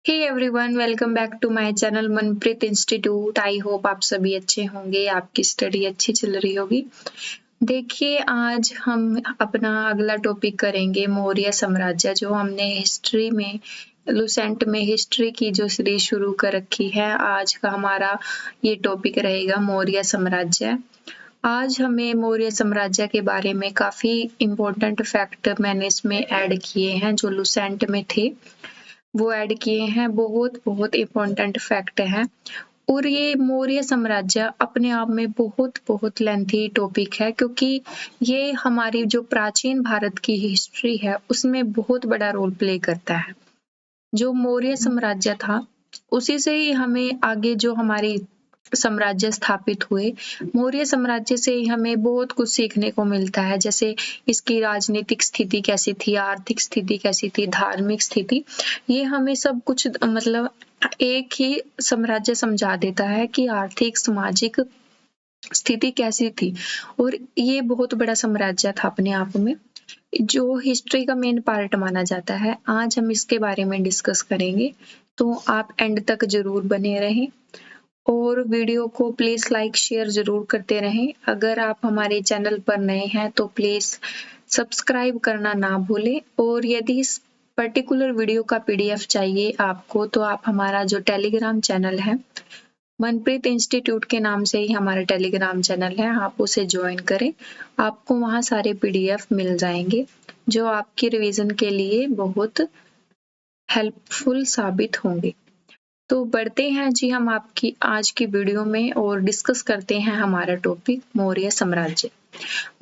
Hey everyone, welcome back to my channel Manpreet institute. I hope आप सभी अच्छे होंगे, आपकी स्टडी अच्छी चल रही होगी। देखिए, आज हम अपना अगला टॉपिक करेंगे मौर्य साम्राज्य। जो हमने हिस्ट्री में लुसेंट में हिस्ट्री की जो सीरीज शुरू कर रखी है, आज का हमारा ये टॉपिक रहेगा मौर्य साम्राज्य। आज हमें मौर्य साम्राज्य के बारे में काफी इम्पोर्टेंट फैक्ट मैंने इसमें ऐड किए हैं, जो लुसेंट में थे वो ऐड किए हैं। बहुत बहुत इम्पोर्टेंट फैक्ट है। और ये मौर्य साम्राज्य अपने आप में बहुत बहुत लेंथी टॉपिक है, क्योंकि ये हमारी जो प्राचीन भारत की हिस्ट्री है उसमें बहुत बड़ा रोल प्ले करता है। जो मौर्य साम्राज्य था उसी से ही हमें आगे जो हमारी साम्राज्य स्थापित हुए, मौर्य साम्राज्य से ही हमें बहुत कुछ सीखने को मिलता है। जैसे इसकी राजनीतिक स्थिति कैसी थी, आर्थिक स्थिति कैसी थी, धार्मिक स्थिति, ये हमें सब कुछ मतलब एक ही साम्राज्य समझा देता है कि आर्थिक सामाजिक स्थिति कैसी थी। और ये बहुत बड़ा साम्राज्य था अपने आप में, जो हिस्ट्री का मेन पार्ट माना जाता है। आज हम इसके बारे में डिस्कस करेंगे, तो आप एंड तक जरूर बने रहें और वीडियो को प्लीज लाइक शेयर जरूर करते रहें। अगर आप हमारे चैनल पर नए हैं तो प्लीज सब्सक्राइब करना ना भूलें। और यदि इस पर्टिकुलर वीडियो का पीडीएफ चाहिए आपको, तो आप हमारा जो टेलीग्राम चैनल है, मनप्रीत इंस्टीट्यूट के नाम से ही हमारा टेलीग्राम चैनल है, आप उसे ज्वाइन करें। आपको वहाँ सारे पीडीएफ मिल जाएंगे जो आपकी रिवीजन के लिए बहुत हेल्पफुल साबित होंगे। तो बढ़ते हैं जी हम आपकी आज की वीडियो में और डिस्कस करते हैं हमारा टॉपिक मौर्य साम्राज्य।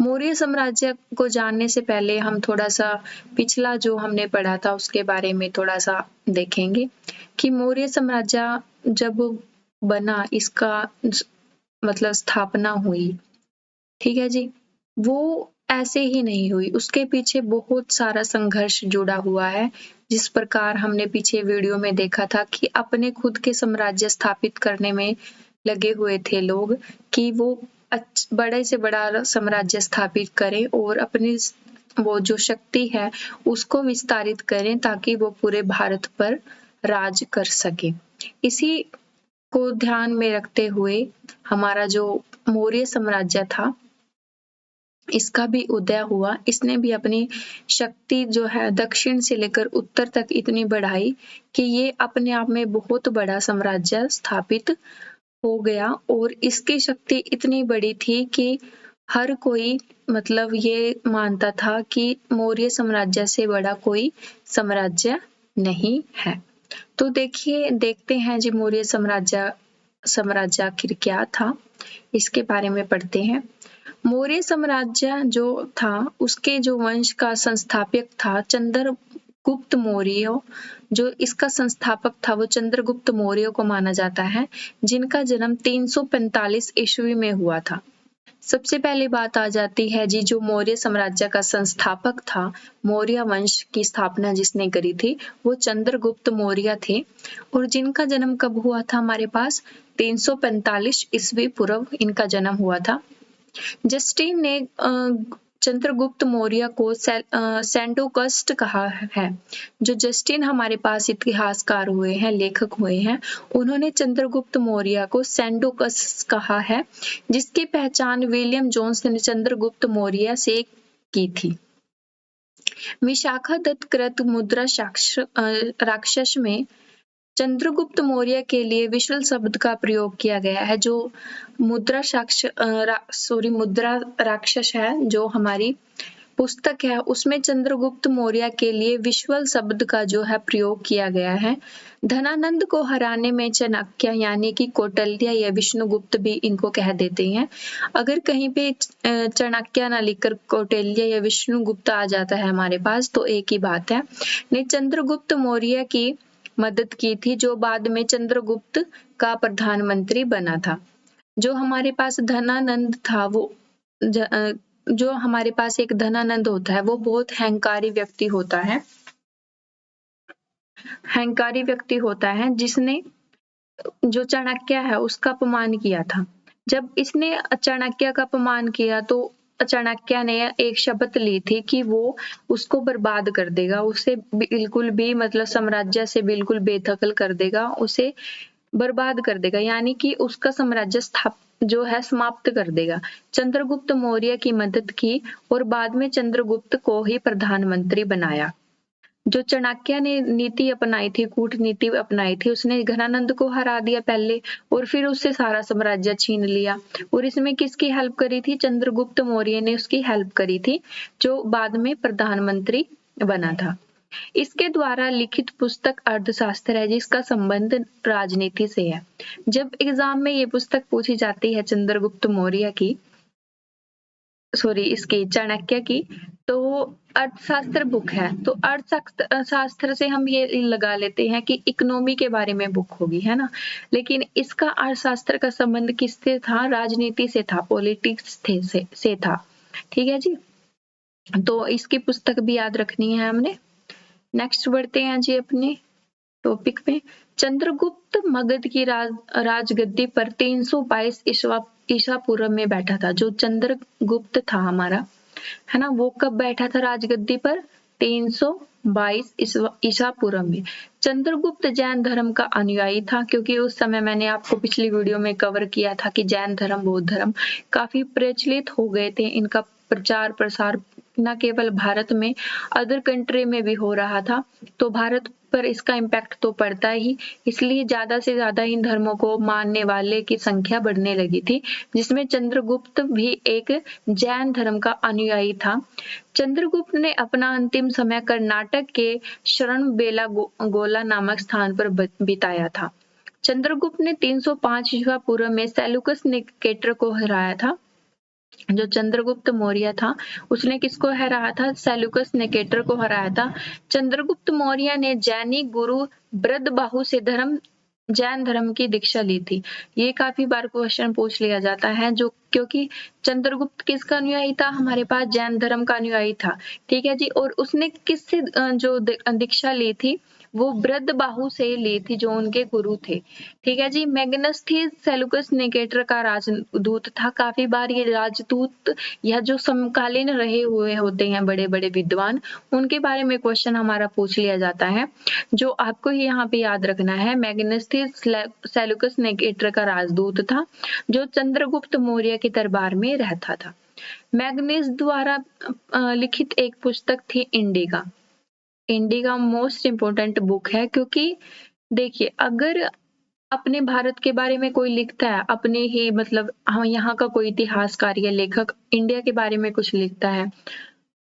मौर्य साम्राज्य को जानने से पहले हम थोड़ा सा पिछला जो हमने पढ़ा था उसके बारे में थोड़ा सा देखेंगे कि मौर्य साम्राज्य जब बना, इसका मतलब स्थापना हुई, ठीक है जी, वो ऐसे ही नहीं हुई, उसके पीछे बहुत सारा संघर्ष जुड़ा हुआ है। जिस प्रकार हमने पीछे वीडियो में देखा था कि अपने खुद के साम्राज्य स्थापित करने में लगे हुए थे लोग, कि वो बड़े से बड़ा साम्राज्य स्थापित करें और अपनी वो जो शक्ति है उसको विस्तारित करें, ताकि वो पूरे भारत पर राज कर सके। इसी को ध्यान में रखते हुए हमारा जो मौर्य साम्राज्य था, इसका भी उदय हुआ। इसने भी अपनी शक्ति जो है दक्षिण से लेकर उत्तर तक इतनी बढ़ाई कि ये अपने आप में बहुत बड़ा साम्राज्य स्थापित हो गया। और इसकी शक्ति इतनी बड़ी थी कि हर कोई मतलब ये मानता था कि मौर्य साम्राज्य से बड़ा कोई साम्राज्य नहीं है। तो देखते हैं जी मौर्य साम्राज्य आखिर क्या था, इसके बारे में पढ़ते हैं। मौर्य साम्राज्य जो था उसके जो वंश का संस्थापक था चंद्रगुप्त मौर्य। जो इसका संस्थापक था वो चंद्रगुप्त मौर्य को माना जाता है, जिनका जन्म 345 ईस्वी में हुआ था। सबसे पहली बात आ जाती है जी, जो मौर्य साम्राज्य का संस्थापक था, मौर्य वंश की स्थापना जिसने करी थी, वो चंद्रगुप्त मौर्य थे। और जिनका जन्म कब हुआ था हमारे पास, 345 ईस्वी पूर्व इनका जन्म हुआ था। जस्टिन ने चंद्रगुप्त मौर्य को सेंटोकस्ट कहा है। जो जस्टिन हमारे पास इतिहासकार हुए हैं, लेखक हुए हैं, उन्होंने चंद्रगुप्त मौर्य को सेंटोकस्ट कहा है, जिसकी पहचान विलियम जोन्स ने चंद्रगुप्त मौर्य से की थी। विशाखादत्त कृत मुद्रा राक्षस में चंद्रगुप्त मौर्य के लिए विशाल शब्द का प्रयोग किया गया है। जो मुद्रा राक्षस है, जो हमारी पुस्तक है, उसमें चंद्रगुप्त मौर्य के लिए विश्वल शब्द का जो है प्रयोग किया गया है। धनानंद को हराने में चाणक्य यानी कि कौटिल्य या विष्णुगुप्त भी इनको कह देते हैं। अगर कहीं पे चाणक्य ना लिखकर कौटिल्य या विष्णुगुप्त आ जाता है हमारे पास, तो एक ही बात है। ने चंद्रगुप्त मौर्य की मदद की थी, जो बाद में चंद्रगुप्त का प्रधानमंत्री बना था। जो हमारे पास धनानंद था, वो जो हमारे पास एक धनानंद होता है, वो बहुत अहंकारी व्यक्ति होता है, अहंकारी व्यक्ति होता है, जिसने जो चाणक्य है उसका अपमान किया था। जब इसने चाणक्य का अपमान किया तो चाणक्य ने एक शपथ ली थी कि वो उसको बर्बाद कर देगा, उसे बिल्कुल भी मतलब साम्राज्य से बिल्कुल बेदखल कर देगा, उसे बर्बाद कर देगा, यानी कि उसका साम्राज्य जो है समाप्त कर देगा। चंद्रगुप्त मौर्य की मदद की और बाद में चंद्रगुप्त को ही प्रधानमंत्री बनाया। जो चाणक्य ने नीति अपनाई थी, कूटनीति अपनाई थी, उसने घनानंद को हरा दिया पहले और फिर उससे सारा साम्राज्य छीन लिया। और इसमें किसकी हेल्प करी थी? चंद्रगुप्त मौर्य ने उसकी हेल्प करी थी, जो बाद में प्रधानमंत्री बना था। इसके द्वारा लिखित पुस्तक अर्थशास्त्र है, जिसका संबंध राजनीति से है। जब एग्जाम में ये पुस्तक पूछी जाती है चंद्रगुप्त मौर्य की, सॉरी इसकी चाणक्य की, तो अर्थशास्त्र बुक है, तो अर्थशास्त्र से हम ये लगा लेते हैं कि इकोनॉमी के बारे में बुक होगी, है ना। लेकिन इसका अर्थशास्त्र का संबंध किससे था? राजनीति से था, पॉलिटिक्स से था। ठीक है जी, तो इसकी पुस्तक भी याद रखनी है हमने। नेक्स्ट बढ़ते हैं जी अपने टॉपिक पे। चंद्रगुप्त मगध की राजगद्दी पर 322 ईसा पूर्व में बैठा था। जो चंद्रगुप्त था हमारा, है ना, वो कब बैठा था राजगद्दी पर? 322 ईसा पूर्व में। चंद्रगुप्त जैन धर्म का अनुयायी था, क्योंकि उस समय मैंने आपको पिछली वीडियो में कवर किया था कि जैन धर्म, बौद्ध धर्म काफी प्रचलित हो गए थे। इनका प्रचार प्रसार न केवल भारत में, अदर कंट्री में भी हो रहा था, तो भारत पर इसका इम्पैक्ट तो पड़ता ही, इसलिए ज्यादा से ज्यादा इन धर्मों को मानने वाले की संख्या बढ़ने लगी थी, जिसमें चंद्रगुप्त भी एक जैन धर्म का अनुयायी था। चंद्रगुप्त ने अपना अंतिम समय कर्नाटक के श्रवणबेलागोला नामक स्थान पर बिताया था। चंद्रगुप्त ने 305 ईसा पूर्व में सेल्यूकस निकेटर को हराया था। जो चंद्रगुप्त मौर्य था, उसने किसको हराया था? सेल्यूकस निकेटर को हराया था। चंद्रगुप्त मौर्य ने जैनी गुरु बृहदबाहु से जैन धर्म की दीक्षा ली थी। ये काफी बार क्वेश्चन पूछ लिया जाता है, जो क्योंकि चंद्रगुप्त किसका अनुयायी था? हमारे पास जैन धर्म का अनुयायी था। ठीक है जी, और उसने किससे जो दीक्षा ली थी? वो बृहदबाहु से ली थी, जो उनके गुरु थे। ठीक है जी। मैग्नस थी सेल्यूकस निकेटर का राजदूत था। काफी बार ये राजदूत या जो समकालीन रहे हुए होते हैं बड़े बड़े विद्वान, उनके बारे में क्वेश्चन हमारा पूछ लिया जाता है। जो आपको यहाँ पे याद रखना है, मैग्नस थी सेल्यूकस निकेटर का राजदूत था, जो चंद्रगुप्त मौर्य के दरबार में रहता था। मैग्नस द्वारा लिखित एक पुस्तक थी indica. Indica most important book है, क्योंकि देखिए, अगर अपने भारत के बारे में कोई लिखता है, अपने ही मतलब हाँ यहाँ का कोई इतिहासकार या लेखक इंडिया के बारे में कुछ लिखता है,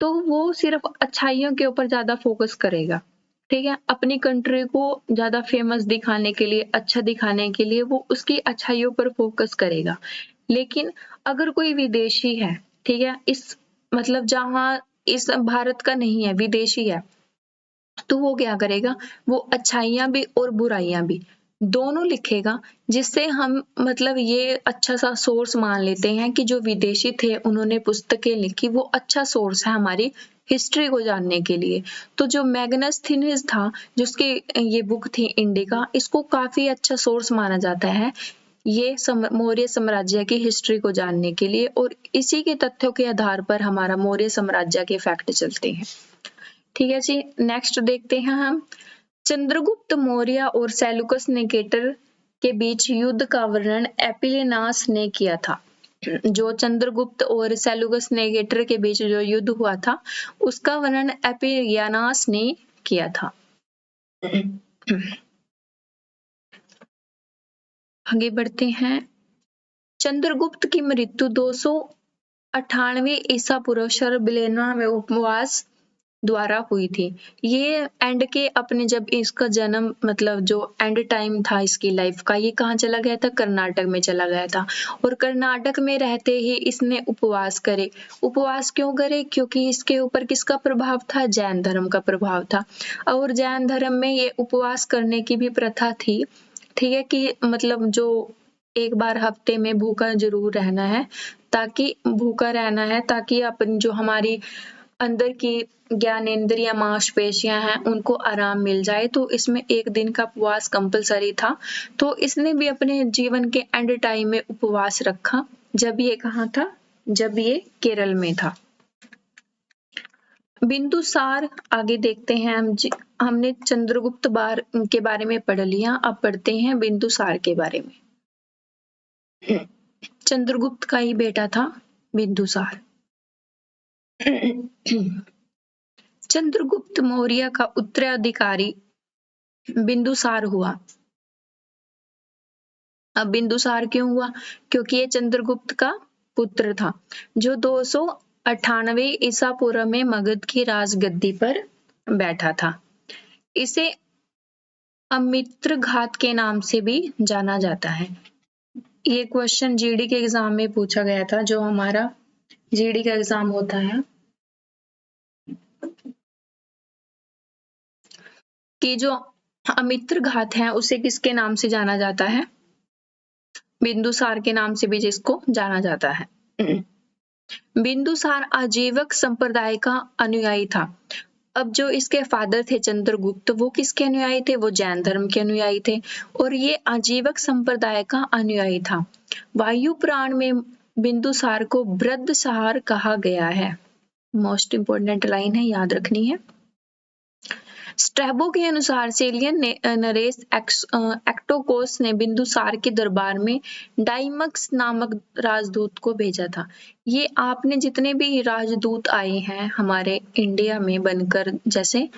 तो वो सिर्फ अच्छाइयों के ऊपर ज्यादा फोकस करेगा। ठीक है, अपनी कंट्री को ज्यादा फेमस दिखाने के लिए, अच्छा दिखाने के लिए वो उसकी अच्छाइयों पर फोकस करेगा। लेकिन अगर कोई विदेशी है, ठीक है, इस मतलब जहाँ इस भारत का नहीं है, विदेशी है, तो वो क्या करेगा? वो अच्छाइयां भी और बुराइयां भी दोनों लिखेगा, जिससे हम मतलब ये अच्छा सा सोर्स मान लेते हैं कि जो विदेशी थे उन्होंने पुस्तकें लिखी, वो अच्छा सोर्स है हमारी हिस्ट्री को जानने के लिए। तो जो मैग्नस था, जिसकी ये बुक थी इंडिका, इसको काफी अच्छा सोर्स माना जाता है ये मौर्य साम्राज्य की हिस्ट्री को जानने के लिए, और इसी के तथ्यों के आधार पर हमारा मौर्य साम्राज्य के फैक्ट चलते हैं। ठीक है जी, नेक्स्ट देखते हैं हम। चंद्रगुप्त मौर्य और सेल्यूकस निकेटर के बीच युद्ध का वर्णन एपिलेनास ने किया था। जो चंद्रगुप्त और सेल्यूकस निकेटर के बीच जो युद्ध हुआ था, उसका वर्णन एपिलियानास ने किया था। आगे बढ़ते हैं। चंद्रगुप्त की मृत्यु 298 ईसा पूर्व शरबेला में उपवास द्वारा हुई थी। ये एंड के अपने जब इसका जन्म मतलब जो एंड टाइम था इसकी लाइफ का, ये कहाँ चला गया था? कर्नाटक में चला गया था। और कर्नाटक में रहते ही इसने उपवास करे। उपवास क्यों करे? क्योंकि इसके ऊपर किसका प्रभाव था? जैन धर्म का प्रभाव था। और जैन धर्म में ये उपवास करने की भी प्रथा थी। ठीक है, कि मतलब जो एक बार हफ्ते में भूखा जरूर रहना है, ताकि भूखा रहना है ताकि अपन जो हमारी अंदर की ज्ञानेंद्रियां, मांसपेशियां हैं, उनको आराम मिल जाए। तो इसमें एक दिन का उपवास कंपलसरी था। तो इसने भी अपने जीवन के एंड टाइम में उपवास रखा। जब ये कहाँ था? जब ये केरल में था। बिंदुसार आगे देखते हैं हमने चंद्रगुप्त के बारे में पढ़ लिया, अब पढ़ते हैं बिंदुसार के बारे में। चंद्रगुप्त का ही बेटा था बिंदुसार। चंद्रगुप्त मौर्य का उत्तराधिकारी बिंदुसार हुआ। अब बिंदुसार क्यों हुआ? क्योंकि ये चंद्रगुप्त का पुत्र था जो 298 ईसा पूर्व में मगध की राजगद्दी पर बैठा था। इसे अमित्र घात के नाम से भी जाना जाता है। ये क्वेश्चन जीडी के एग्जाम में पूछा गया था, जो हमारा जीडी का एग्जाम होता है, कि जो अमित्र घात है उसे किसके नाम से जाना जाता है? बिंदुसार के नाम से भी जिसको जाना जाता है। बिंदुसार आजीवक संप्रदाय का अनुयायी था। अब जो इसके फादर थे चंद्रगुप्त, वो किसके अनुयायी थे? वो जैन धर्म के अनुयायी थे और ये आजीवक संप्रदाय का अनुयायी था। वायु पुराण में बिंदुसार को वृद्धसार कहा गया है। मोस्ट इंपोर्टेंट लाइन है, याद रखनी है। स्ट्रैबो के अनुसार सेलियन नरेश एक्टोकोस ने बिंदुसार के दरबार में डाइमक्स नामक राजदूत को भेजा था। ये आपने जितने भी राजदूत आए हैं हमारे इंडिया में बनकर, जैसे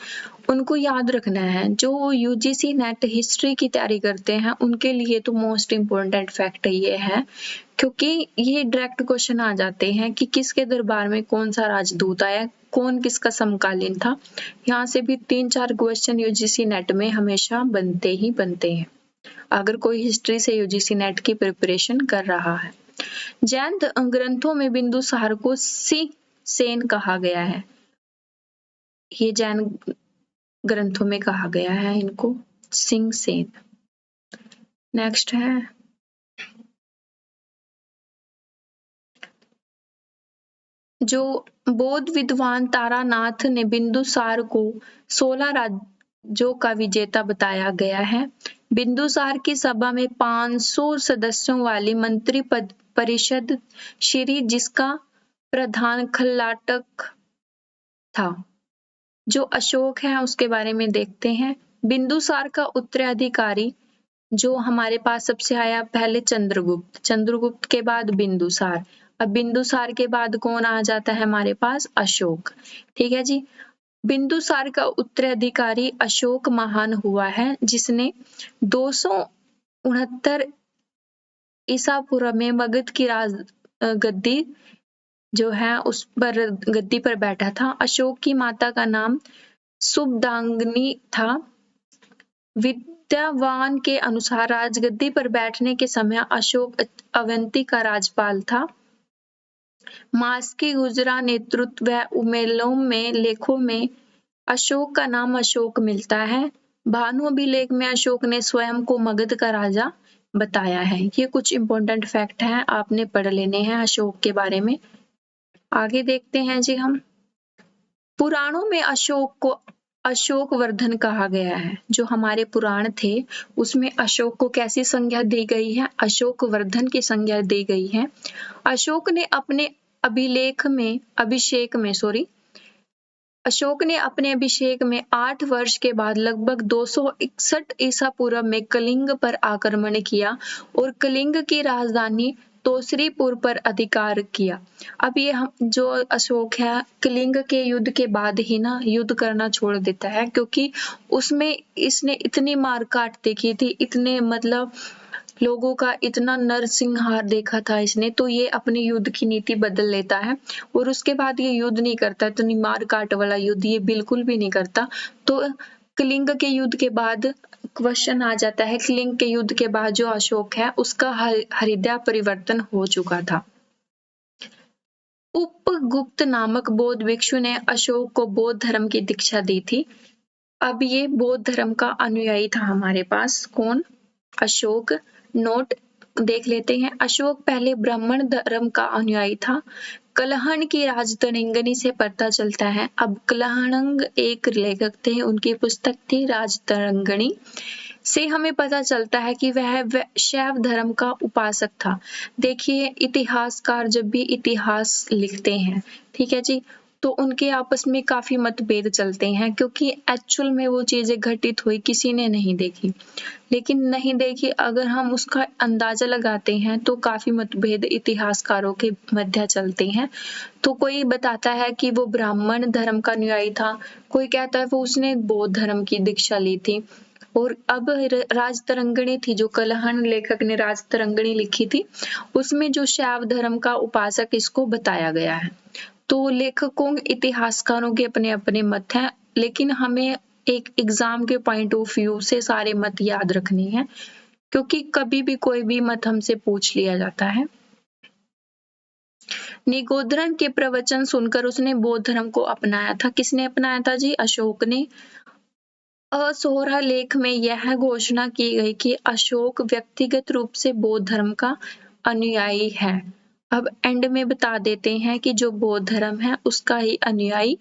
उनको याद रखना है। जो यूजीसी नेट हिस्ट्री की तैयारी करते हैं उनके लिए तो मोस्ट इम्पोर्टेंट फैक्ट ये है, क्योंकि ये डायरेक्ट क्वेश्चन आ जाते हैं कि किसके दरबार में कौन सा राजदूत आया, कौन किसका समकालीन था। यहाँ से भी 3-4 क्वेश्चन यूजीसी नेट में हमेशा बनते ही बनते हैं, अगर कोई हिस्ट्री से यूजीसी नेट की प्रिपरेशन कर रहा है। जैन ग्रंथों में बिंदुसार को सिंह सेन कहा गया है। ये जैन ग्रंथों में कहा गया है इनको सिंह सेन। नेक्स्ट है जो बौद्ध विद्वान तारानाथ ने बिंदुसार को 16 राज्यों का विजेता बताया गया है। बिंदुसार की सभा में 500 सदस्यों वाली मंत्री परिषद श्री, जिसका प्रधान खल्लाटक था। जो अशोक है उसके बारे में देखते हैं। बिंदुसार का उत्तराधिकारी जो हमारे पास सबसे आया, पहले चंद्रगुप्त के बाद बिंदुसार। अब बिंदुसार के बाद कौन आ जाता है हमारे पास? अशोक। ठीक है जी। बिंदुसार का उत्तराधिकारी अशोक महान हुआ है, जिसने 269 ईसा पूर्व में मगध की गद्दी जो है उस पर गद्दी पर बैठा था। अशोक की माता का नाम सुबदांगनी था। विद्यावान के अनुसार राजगद्दी पर बैठने के समय अशोक अवंती का राज्यपाल था। मास्की गुजरा नेतृत्व व उमेलों में लेखों में अशोक का नाम अशोक मिलता है। भानु अभिलेख में अशोक ने स्वयं को मगध का राजा बताया है। ये कुछ इंपॉर्टेंट फैक्ट हैं, आपने पढ़ लेने हैं अशोक के बारे में। आगे देखते हैं जी हम। पुराणों में अशोक को अशोक वर्धन कहा गया है। जो हमारे पुराण थे उसमें अशोक को कैसी संज्ञा दी गई है? अशोक वर्धन की संज्ञा दी गई है। अशोक ने अपने अभिषेक में 8 वर्ष के बाद लगभग 261 ईसा पूर्व में कलिंग पर आक्रमण किया और कलिंग की राजधानी तोसरीपुर पर अधिकार किया। अब ये जो अशोक है कलिंग के युद्ध के बाद ही ना युद्ध करना छोड़ देता है, क्योंकि उसमें इसने इतनी मार काट देखी थी, इतने मतलब लोगों का इतना नरसंहार देखा था इसने, तो ये अपनी युद्ध की नीति बदल लेता है और उसके बाद ये युद्ध नहीं करता। इतनी मार काट वाला युद्ध ये बिल्कुल भी नहीं करता। तो कलिंग के युद्ध के बाद क्वेश्चन आ जाता है, कलिंग के युद्ध के बाद जो अशोक है उसका हृदय परिवर्तन हो चुका था। उपगुप्त नामक बौद्ध भिक्षु ने अशोक को बौद्ध धर्म की दीक्षा दी थी। अब ये बौद्ध धर्म का अनुयायी था हमारे पास। कौन? अशोक। नोट देख लेते हैं। अशोक पहले ब्राह्मण धर्म का अनुयायी था। कलहण की राजतरंगिणी से पता चलता है। अब कलहण एक लेखक थे, उनकी पुस्तक थी राजतरंगिणी। से हमें पता चलता है कि वह शैव धर्म का उपासक था। देखिए, इतिहासकार जब भी इतिहास लिखते हैं, ठीक है जी, तो उनके आपस में काफ़ी मतभेद चलते हैं, क्योंकि एक्चुअल में वो चीज़ें घटित हुई किसी ने नहीं देखी। लेकिन नहीं देखी, अगर हम उसका अंदाज़ा लगाते हैं तो काफ़ी मतभेद इतिहासकारों के मध्य चलते हैं। तो कोई बताता है कि वो ब्राह्मण धर्म का अनुयायी था, कोई कहता है वो उसने बौद्ध धर्म की दीक्षा ली थी। और अब राजतरंगिणी थी, जो कलहन लेखक ने राजतरंगिणी लिखी थी, उसमें जो शैव धर्म का उपासक इसको बताया गया है। तो लेखकों इतिहासकारों के अपने अपने मत हैं, लेकिन हमें एक एग्जाम के पॉइंट ऑफ व्यू से सारे मत याद रखने हैं, क्योंकि कभी भी कोई भी मत हमसे पूछ लिया जाता है। निगोधरण के प्रवचन सुनकर उसने बौद्ध धर्म को अपनाया था। किसने अपनाया था जी? अशोक ने। असोहरा लेख में यह घोषणा की गई कि अशोक व्यक्तिगत रूप से बौद्ध धर्म का अनुयायी है। अब एंड में बता देते हैं कि जो बौद्ध धर्म है उसका ही अनुयायी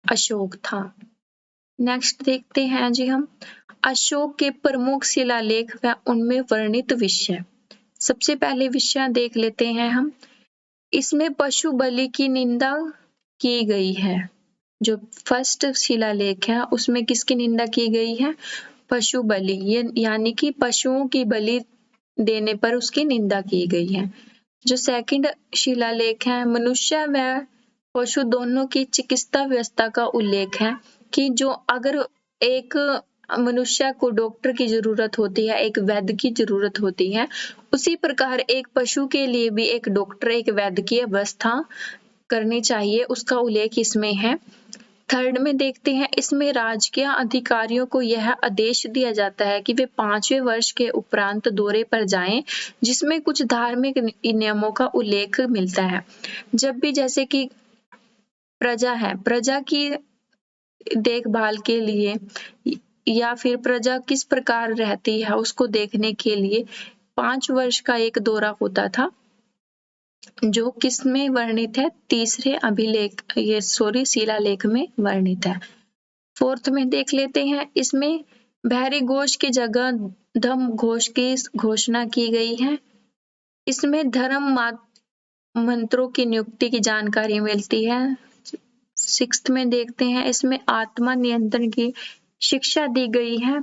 अशोक था। नेक्स्ट देखते हैं जी हम अशोक के प्रमुख शिलालेख व उनमें वर्णित विषय। सबसे पहले विषय देख लेते हैं हम। इसमें पशु बलि की निंदा की गई है। जो फर्स्ट शिलालेख है उसमें किसकी निंदा की गई है? पशु बलि, ये यानी कि पशुओं की बलि देने पर उसकी निंदा की गई है। जो सेकंड शिलालेख है, मनुष्य व पशु दोनों की चिकित्सा व्यवस्था का उल्लेख है कि जो अगर एक मनुष्य को डॉक्टर की जरूरत होती है, एक वैद्य की जरूरत होती है, उसी प्रकार एक पशु के लिए भी एक डॉक्टर, एक वैद्य की व्यवस्था करनी चाहिए, उसका उल्लेख इसमें है। थर्ड में देखते हैं, इसमें राजकीय अधिकारियों को यह आदेश दिया जाता है कि वे 5वें वर्ष के उपरांत दौरे पर जाएं, जिसमें कुछ धार्मिक नियमों का उल्लेख मिलता है। जब भी जैसे कि प्रजा है, प्रजा की देखभाल के लिए या फिर प्रजा किस प्रकार रहती है उसको देखने के लिए 5 वर्ष का एक दौरा होता था, जो किसमें वर्णित है? तीसरे अभिलेख शिलालेख में वर्णित है। फोर्थ में देख लेते हैं, इसमें बहरी घोष की जगह धम्म घोष की घोषणा की गई है। इसमें धर्म मंत्रों की नियुक्ति की जानकारी मिलती है। सिक्स्थ में देखते हैं, इसमें आत्मा नियंत्रण की शिक्षा दी गई है।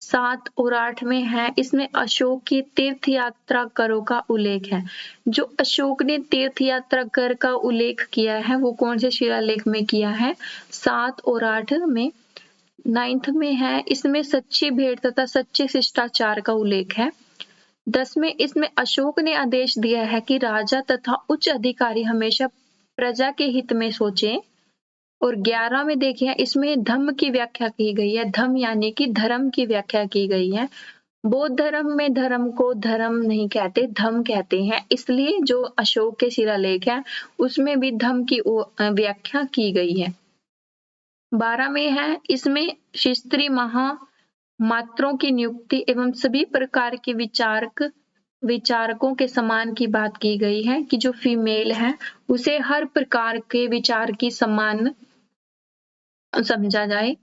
7 और 8 में है, इसमें अशोक की तीर्थ यात्रा करों का उल्लेख है। जो अशोक ने तीर्थ यात्रा कर का उल्लेख किया है वो कौन से शिलालेख में किया है? 7 और 8 में। 9th में है, इसमें सच्ची भेंट तथा सच्चे शिष्टाचार का उल्लेख है। 10 में इसमें अशोक ने आदेश दिया है कि राजा तथा उच्च अधिकारी हमेशा प्रजा के हित में सोचें। और 11 में देखिए, इसमें धम्म की व्याख्या की गई है। धम्म यानी कि धर्म की व्याख्या की गई है। बौद्ध धर्म में धर्म को धर्म नहीं कहते, धम्म कहते हैं, इसलिए जो अशोक के शिलालेख है उसमें भी धम्म की व्याख्या की गई है। 12 में है, इसमें क्षत्रिय मात्रों की नियुक्ति एवं सभी प्रकार के विचारकों के सम्मान की बात की गई है कि जो फीमेल है उसे हर प्रकार के विचार की सम्मान समझा जाए।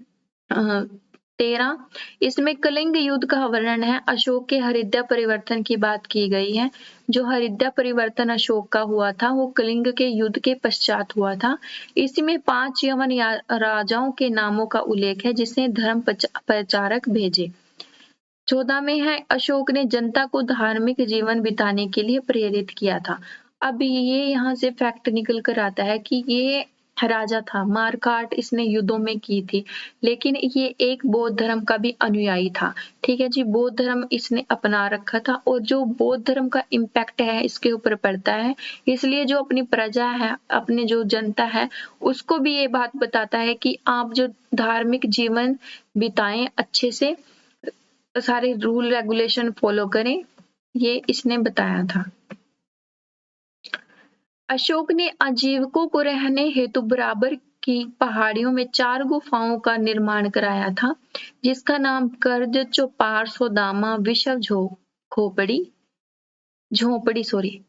13, इसमें कलिंग युद्ध का वर्णन है। अशोक के हरिद्या परिवर्तन की बात की गई है। जो हरिद्या परिवर्तन अशोक का हुआ था वो कलिंग के युद्ध के पश्चात हुआ था। इसमें 5 यवन राजाओं के नामों का उल्लेख है जिसने धर्म प्रचारक भेजे। 14 में है, अशोक ने जनता को धार्मिक जीवन बिताने के लिए प्रेरित किया था। अब ये यहाँ से फैक्ट निकल कर आता है कि ये राजा था, मारकाट इसने युद्धों में की थी, लेकिन ये एक बौद्ध धर्म का भी अनुयायी था। ठीक है जी, बौद्ध धर्म इसने अपना रखा था और जो बौद्ध धर्म का इम्पैक्ट है इसके ऊपर पड़ता है, इसलिए जो अपनी प्रजा है, अपने जो जनता है, उसको भी ये बात बताता है कि आप जो धार्मिक जीवन बिताएं, अच्छे से सारे रूल रेगुलेशन फॉलो करें, ये इसने बताया था। अशोक ने आजीविकों को रहने हेतु बराबर की पहाड़ियों में 4 गुफाओं का निर्माण कराया था, जिसका नाम कर्ज, चौपार, सोदामा, विषव झोपड़ी सॉरी,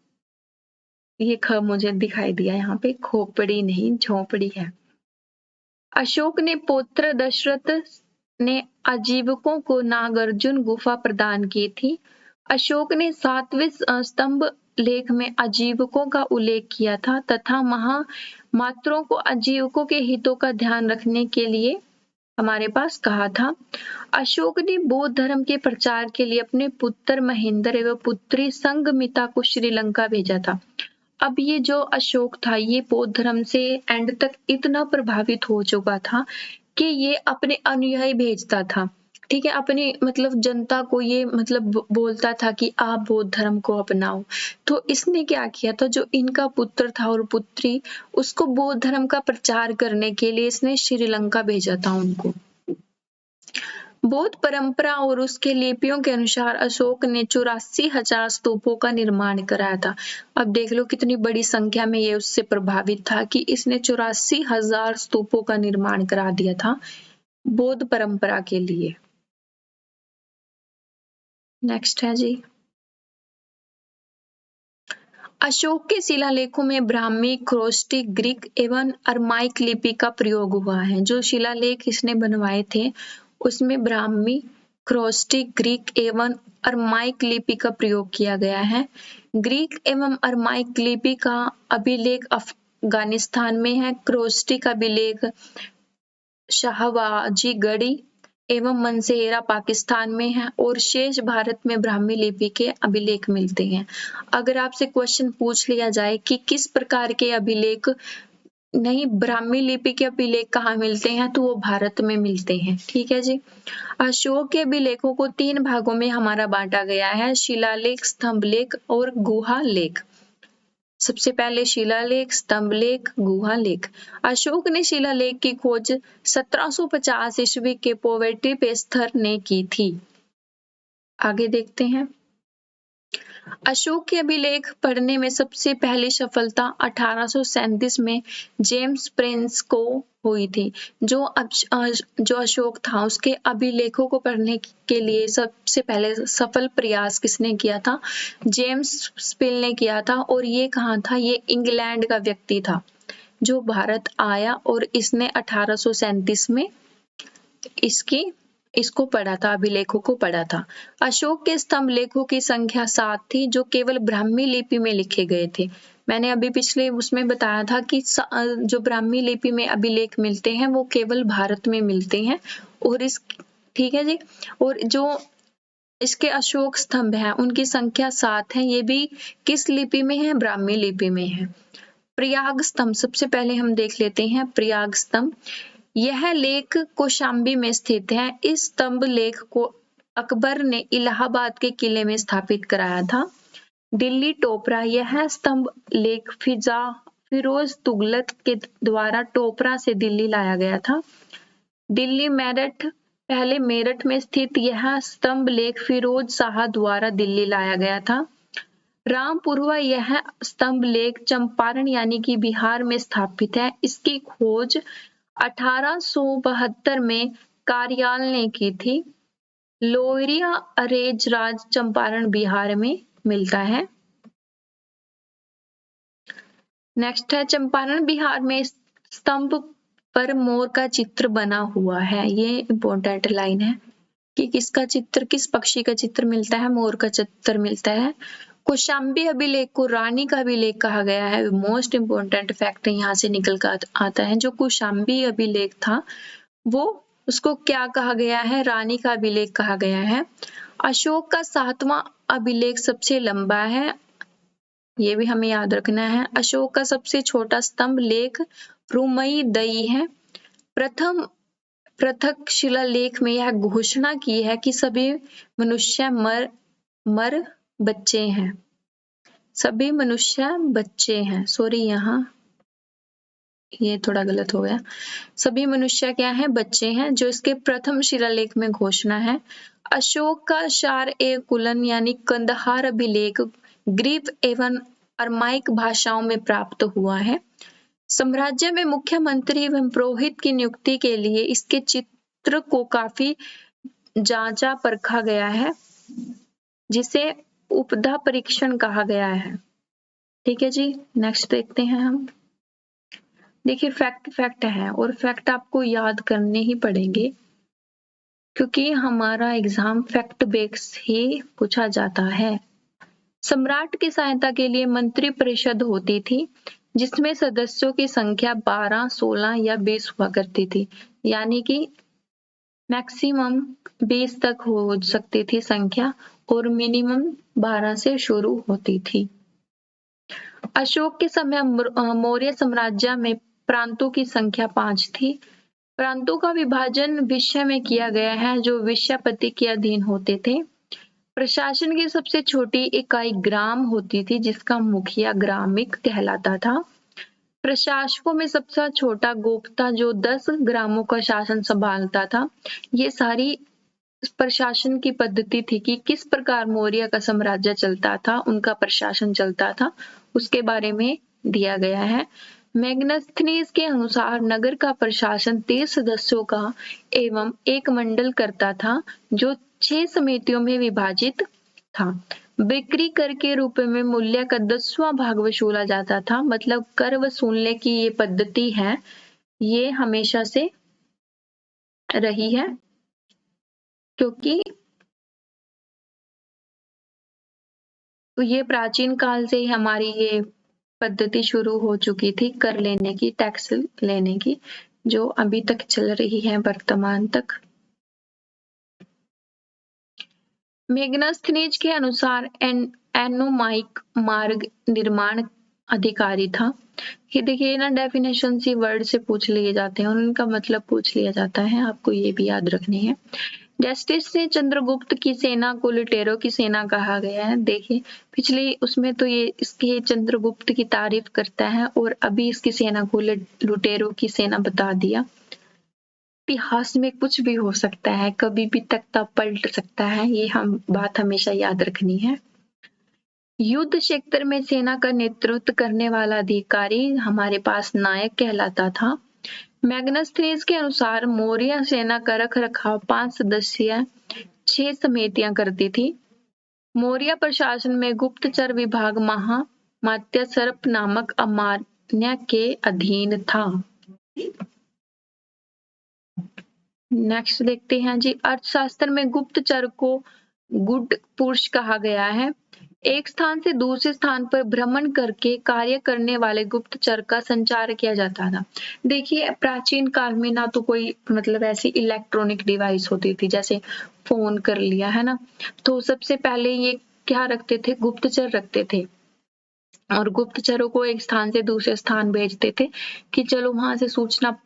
ये ख मुझे दिखाई दिया यहाँ पे, खोपड़ी नहीं झोपड़ी है। अशोक ने पौत्र दशरथ ने आजीविकों को नागार्जुन गुफा प्रदान की थी। अशोक ने 7वें स्तंभ लेख में आजीविकों का उल्लेख किया था तथा महामात्रों को आजीविकों के हितों का ध्यान रखने के लिए हमारे पास कहा था। अशोक ने बौद्ध धर्म के प्रचार के लिए अपने पुत्र महेंद्र एवं पुत्री संघमित्रा को श्रीलंका भेजा था। अब ये जो अशोक था ये बौद्ध धर्म से एंड तक इतना प्रभावित हो चुका था कि ये अपने अनुयायी भेजता था। ठीक है, अपनी मतलब जनता को ये मतलब बोलता था कि आप बौद्ध धर्म को अपनाओ। तो इसने क्या किया था, जो इनका पुत्र था और पुत्री, उसको बौद्ध धर्म का प्रचार करने के लिए इसने श्रीलंका भेजा था उनको। बौद्ध परंपरा और उसके लिपियों के अनुसार अशोक ने 84,000 स्तूपों का निर्माण कराया था। अब देख लो कितनी बड़ी संख्या में ये उससे प्रभावित था कि इसने 84,000 स्तूपों का निर्माण करा दिया था बौद्ध परंपरा के लिए। नेक्स्ट है जी, अशोक के शिलालेखों में ब्राह्मी, ख्रोस्टिक, ग्रीक एवं अरमाइक लिपि का प्रयोग हुआ है। जो शिलालेख इसने बनवाए थे उसमें ब्राह्मी, ख्रोस्टिक, ग्रीक एवं अरमाइक लिपि का प्रयोग किया गया है। ग्रीक एवं अरमाइक लिपि का अभिलेख अफगानिस्तान में है। ख्रोस्टिक अभिलेख शाहवाजीगढ़ी एवं मनसेरा पाकिस्तान में है और शेष भारत में ब्राह्मी लिपि के अभिलेख मिलते हैं। अगर आपसे क्वेश्चन पूछ लिया जाए कि किस प्रकार के अभिलेख नहीं ब्राह्मी लिपि के अभिलेख कहाँ मिलते हैं, तो वो भारत में मिलते हैं। ठीक है जी। अशोक के अभिलेखों को 3 भागों में हमारा बांटा गया है, शिलालेख, स्तंभलेख और गुहा लेख। सबसे पहले शिलालेख, स्तंभलेख, गुहा लेख। अशोक ने शिलालेख की खोज 1750 ईस्वी के पोवेट्री पेस्थर ने की थी। आगे देखते हैं। अशोक के अभिलेख पढ़ने में सबसे पहली सफलता 1837 में जेम्स प्रिंस को हुई थी। जो अशोक था उसके अभिलेखों को पढ़ने के लिए सबसे पहले सफल प्रयास किसने किया था? जेम्स स्पिल ने किया था। और ये कहाँ था? ये इंग्लैंड का व्यक्ति था जो भारत आया और इसने 1837 में इसको पढ़ा था, अभिलेखों को पढ़ा था। अशोक के स्तंभ लेखों की संख्या 7 थी जो केवल ब्राह्मी लिपि में लिखे गए थे। मैंने अभी पिछले उसमें बताया था कि जो ब्राह्मी लिपि में अभिलेख मिलते हैं वो केवल भारत में मिलते हैं। और ठीक है जी। और जो इसके अशोक स्तंभ हैं उनकी संख्या 7 है। ये भी किस लिपि में है? ब्राह्मी लिपि में है। प्रयाग स्तंभ सबसे पहले हम देख लेते हैं। प्रयाग स्तंभ यह लेख कौशाम्बी में स्थित है। इस स्तंभ लेख को अकबर ने इलाहाबाद के किले में स्थापित कराया था। दिल्ली टोपरा यह स्तंभ लेख फिरोज तुगलक के द्वारा टोपरा से दिल्ली लाया गया था। दिल्ली मेरठ पहले मेरठ में स्थित यह स्तंभ लेख फिरोज शाह द्वारा दिल्ली लाया गया था। रामपुरवा यह स्तंभ लेख चंपारण यानी कि बिहार में स्थापित है। इसकी खोज 1872 में कार्याल ने की थी। लोरिया अरेज राज चंपारण बिहार में मिलता है। नेक्स्ट है चंपारण बिहार में स्तंभ पर मोर का चित्र बना हुआ है। ये इंपॉर्टेंट लाइन है कि किसका चित्र, किस पक्षी का चित्र मिलता है? मोर का चित्र मिलता है। कौशाम्बी अभिलेख को रानी का अभिलेख कहा गया है। मोस्ट इंपोर्टेंट फैक्ट यहाँ से निकल कर आता है। जो कौशाम्बी अभिलेख था वो उसको क्या कहा गया है? रानी का अभिलेख कहा गया है। अशोक का 7वां अभिलेख सबसे लंबा है, ये भी हमें याद रखना है। अशोक का सबसे छोटा स्तंभ लेख रुमई दई है। पृथक शिलालेख में यह घोषणा की है कि सभी मनुष्य मर बच्चे हैं। सभी मनुष्य बच्चे हैं। सॉरी, यहाँ ये थोड़ा गलत हो गया। सभी मनुष्य क्या है? बच्चे हैं, जो इसके प्रथम शिलालेख में घोषणा है। अशोक का शार ए कुलन यानी कंदहार अभिलेख ग्रीक एवं अरमाइक भाषाओं में प्राप्त हुआ है। साम्राज्य में मुख्यमंत्री एवं पुरोहित की नियुक्ति के लिए इसके चित्र को काफी जांचा परखा गया है, जिसे उपधा परीक्षण कहा गया है। ठीक है जी। नेक्स्ट देखते हैं हम। देखिए फैक्ट है और फैक्ट आपको याद करने ही पड़ेंगे। क्योंकि हमारा एग्जाम फैक्ट बेस्ड ही पूछा जाता है। सम्राट की सहायता के लिए मंत्री परिषद होती थी, जिसमें सदस्यों की संख्या 12, 16 या 20 हुआ करती थी, यानी कि मैक्सिमम 20 तक हो सकती थी संख्या और मिनिमम 12 से शुरू होती थी। अशोक के समय मौर्य साम्राज्य में प्रांतों की संख्या 5 थी। प्रांतों का विभाजन विषय में किया गया है, जो विषयपति के अधीन होते थे। प्रशासन की सबसे छोटी इकाई ग्राम होती थी, जिसका मुखिया ग्रामिक कहलाता था। प्रशासकों में सबसे छोटा गोप्ता, जो 10 ग्रामों का शासन संभालता था। ये सारी प्रशासन की पद्धति थी कि किस प्रकार मौर्य का साम्राज्य चलता था, उनका प्रशासन चलता था, उसके बारे में दिया गया है। मैग्नास्थनीज के अनुसार नगर का प्रशासन 30 सदस्यों का एवं एक मंडल करता था, जो 6 समितियों में विभाजित था। बिक्री कर के रूप में मूल्य का 10वां भाग वसूला जाता था। मतलब कर वसूलने की ये पद्धति है, ये हमेशा से रही है, क्योंकि ये प्राचीन काल से ही हमारी ये पद्धति शुरू हो चुकी थी कर लेने की, टैक्स लेने की, जो अभी तक चल रही है वर्तमान तक। मेगनास्थनीज के अनुसार एनोमाइक मार्ग निर्माण अधिकारी था। ये देखिए ना, डेफिनेशन सी वर्ड से पूछ लिए जाते हैं और उनका मतलब पूछ लिया जाता है, आपको ये भी याद रखनी है। जस्टिस ने चंद्रगुप्त की सेना को लुटेरों की सेना कहा गया है। देखिए पिछली उसमें तो ये इसके चंद्रगुप्त की तारीफ करता है और अभी इसकी सेना को लुटेरों की सेना बता दिया। इतिहास में कुछ भी हो सकता है, कभी भी तख्ता पलट सकता है, ये हम बात हमेशा याद रखनी है। युद्ध क्षेत्र में सेना का नेतृत्व करने वाला अधिकारी हमारे पास नायक कहलाता था। मैग्नास्थनीज के अनुसार मौर्य सेना का रख रखाव 5 सदस्यीय 6 समितियां करती थी। मौर्य प्रशासन में गुप्तचर विभाग महामात्य सर्प नामक अमान्य के अधीन था। नेक्स्ट देखते हैं जी, अर्थशास्त्र में गुप्तचर को गुड पुरुष कहा गया है। एक स्थान से दूसरे स्थान पर भ्रमण करके कार्य करने वाले गुप्तचर का संचार किया जाता था। देखिए प्राचीन काल में ना तो कोई मतलब ऐसी इलेक्ट्रॉनिक डिवाइस होती थी, जैसे फोन कर लिया है ना, तो सबसे पहले ये क्या रखते थे, गुप्तचर रखते थे और गुप्तचरों को एक स्थान से दूसरे स्थान भेजते थे कि चलो वहां से सूचना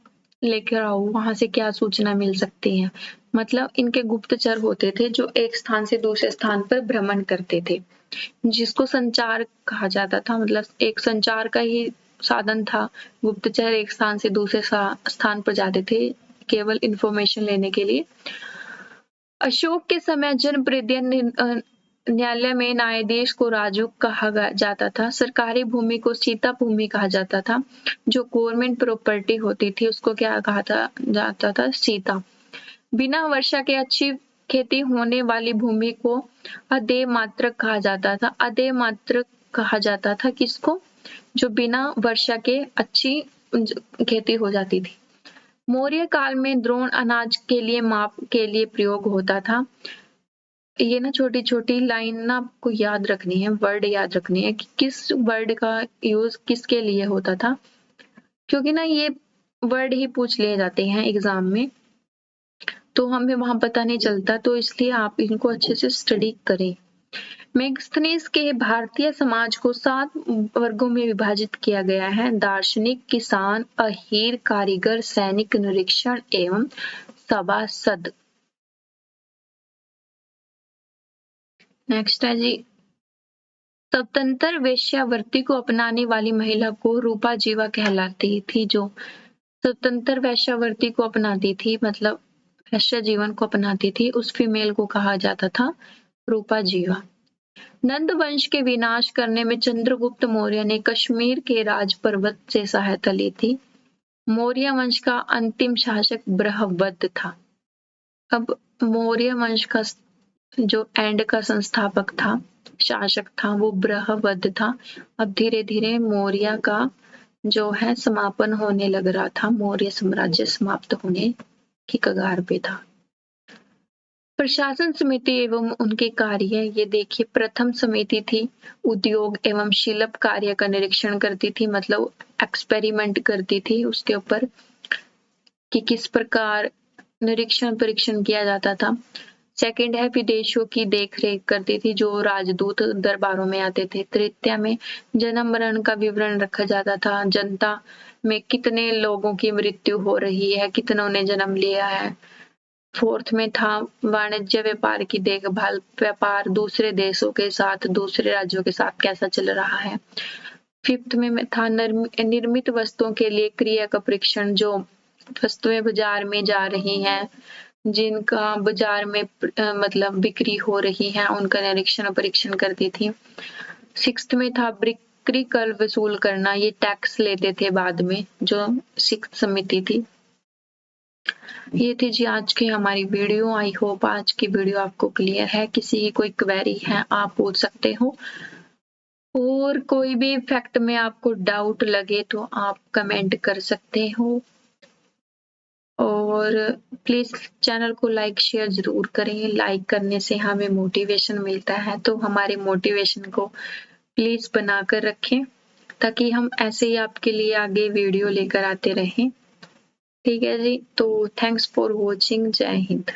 लेकर आओ, वहां से क्या सूचना मिल सकती है। मतलब इनके गुप्तचर होते थे जो एक स्थान से दूसरे स्थान पर भ्रमण करते थे, जिसको संचार कहा जाता था। मतलब एक संचार का ही साधन था। गुप्तचर एक स्थान से दूसरे स्थान पर जाते थे केवल इंफॉर्मेशन लेने के लिए। अशोक के समय जनप्रतिनिधि न्यायालय में न्यायाधीश को राजूक कहा जाता था। सरकारी भूमि को सीता भूमि कहा जाता था। जो गवर्नमेंट प्रॉपर्टी होती थी उसको क्या कहा जाता था, सीता। बिना वर्षा के अच्छी खेती होने वाली भूमि को अदेय मात्रक कहा जाता था। अदेय मात्रक कहा जाता था किसको, जो बिना वर्षा के अच्छी खेती हो जाती थी। मौर्य काल में द्रोण अनाज के लिए माप के लिए प्रयोग होता था। ये ना छोटी छोटी लाइन ना आपको याद रखनी है, वर्ड याद रखनी है कि किस वर्ड का यूज किसके लिए होता था, क्योंकि ना ये वर्ड ही पूछ लिए जाते हैं एग्जाम में, तो हमें वहां पता नहीं चलता, तो इसलिए आप इनको अच्छे से स्टडी करें। मेगस्थनीज के भारतीय समाज को 7 वर्गों में विभाजित किया गया है। दार्शनिक, किसान, अहीर, कारीगर, सैनिक, निरीक्षण एवं सभासद। नेक्स्ट है जी, स्वतंत्र वेश्यावृत्ति को अपनाने वाली महिला को रूपा जीवा कहलाती थी। जो स्वतंत्र वेश्यावृत्ति को अपनाती थी, मतलब वैश्य जीवन को अपनाती थी, उस फीमेल को कहा जाता था रूपा जीवा। नंद वंश के विनाश करने में चंद्रगुप्त मौर्य ने कश्मीर के राज पर्वत से सहायता ली थी। मौर्य वंश का अंतिम शासक बृहद्रथ था। अब मौर्य वंश का जो एंड का संस्थापक था, शासक था, वो बृहद्रथ था। अब धीरे धीरे मौर्य का जो है समापन होने लग रहा था, मौर्य साम्राज्य समाप्त होने की कगार पे था। प्रशासन समिति एवं उनके कार्य, ये देखिए प्रथम समिति थी उद्योग एवं शिल्प कार्य का निरीक्षण करती थी, मतलब एक्सपेरिमेंट करती थी उसके ऊपर कि किस प्रकार निरीक्षण परीक्षण किया जाता था। सेकंड है विदेशों की देख-रेख करती थी, जो राजदूत दरबारों में आते थे। तृतीय में जन्म मरण का विवरण रखा जाता था, जनता में कितने लोगों की मृत्यु हो रही है, कितनों ने जन्म लिया है। फोर्थ में था वाणिज्य व्यापार की देखभाल, व्यापार दूसरे देशों के साथ, दूसरे राज्यों के साथ कैसा चल रहा है। फिफ्थ में था निर्मित वस्तुओं के लिए क्रिया का परीक्षण, जो वस्तुएं बाजार में जा रही हैं, जिनका बाजार में मतलब बिक्री हो रही है, उनका निरीक्षण और परीक्षण करती थी। सिक्स्थ में था बिक्री कर वसूल करना, ये टैक्स लेते थे बाद में, जो सिक्स्थ समिति थी। ये थी जी आज की हमारी वीडियो। आई होप आज की वीडियो आपको क्लियर है। किसी की कोई क्वेरी है आप पूछ सकते हो, और कोई भी फैक्ट में आपको डाउट लगे तो आप कमेंट कर सकते हो। और प्लीज चैनल को लाइक शेयर जरूर करें। लाइक करने से हमें मोटिवेशन मिलता है, तो हमारे मोटिवेशन को प्लीज बनाकर रखें, ताकि हम ऐसे ही आपके लिए आगे वीडियो लेकर आते रहें। ठीक है जी, तो थैंक्स फॉर वॉचिंग। जय हिंद।